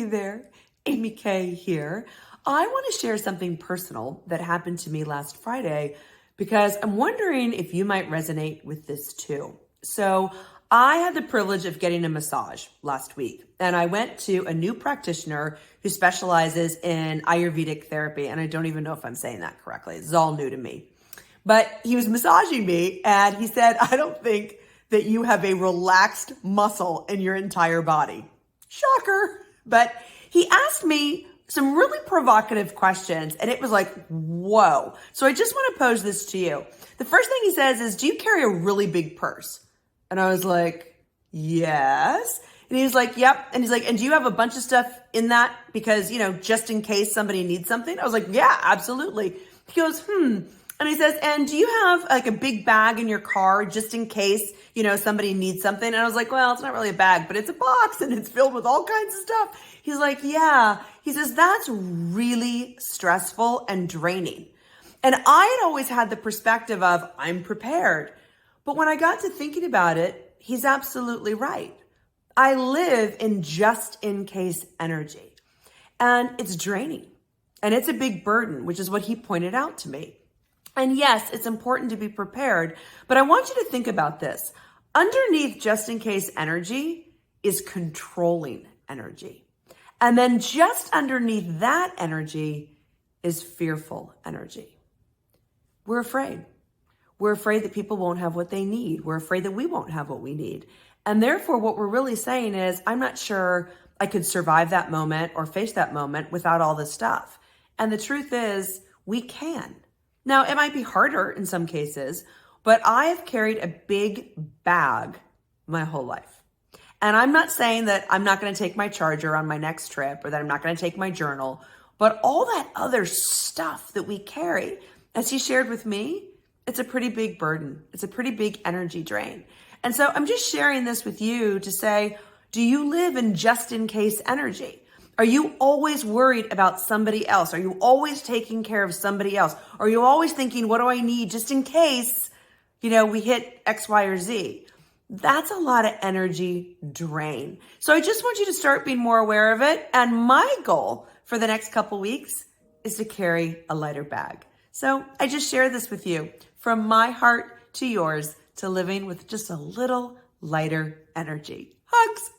there, AmyK here. I want to share something personal that happened to me last Friday because I'm wondering if you might resonate with this too. So I had the privilege of getting a massage last week, and I went to a new practitioner who specializes in Ayurvedic therapy. And I don't even know if I'm saying that correctly. It's all new to me. But he was massaging me and he said, I don't think that you have a relaxed muscle in your entire body. Shocker. But he asked me some really provocative questions and it was like, whoa. So I just want to pose this to you. The first thing he says is, do you carry a really big purse? And I was like, yes. And he was like, yep. And he's like, and do you have a bunch of stuff in that? Because, just in case somebody needs something. I was like, yeah, absolutely. He goes, And he says, and do you have like a big bag in your car just in case, somebody needs something? And I was like, well, it's not really a bag, but it's a box and it's filled with all kinds of stuff. He's like, yeah. He says, that's really stressful and draining. And I had always had the perspective of I'm prepared. But when I got to thinking about it, he's absolutely right. I live in just in case energy and it's draining and it's a big burden, which is what he pointed out to me. And yes, it's important to be prepared, but I want you to think about this. Underneath just in case energy is controlling energy. And then just underneath that energy is fearful energy. We're afraid. We're afraid that people won't have what they need. We're afraid that we won't have what we need. And therefore, what we're really saying is, I'm not sure I could survive that moment or face that moment without all this stuff. And the truth is, we can. Now, it might be harder in some cases, but I have carried a big bag my whole life. And I'm not saying that I'm not going to take my charger on my next trip or that I'm not going to take my journal, but all that other stuff that we carry, as he shared with me, it's a pretty big burden. It's a pretty big energy drain. And so I'm just sharing this with you to say, do you live in just in case energy? Are you always worried about somebody else? Are you always taking care of somebody else? Are you always thinking, what do I need just in case, we hit X, Y, or Z? That's a lot of energy drain. So I just want you to start being more aware of it. And my goal for the next couple weeks is to carry a lighter bag. So I just share this with you from my heart to yours to living with just a little lighter energy. Hugs.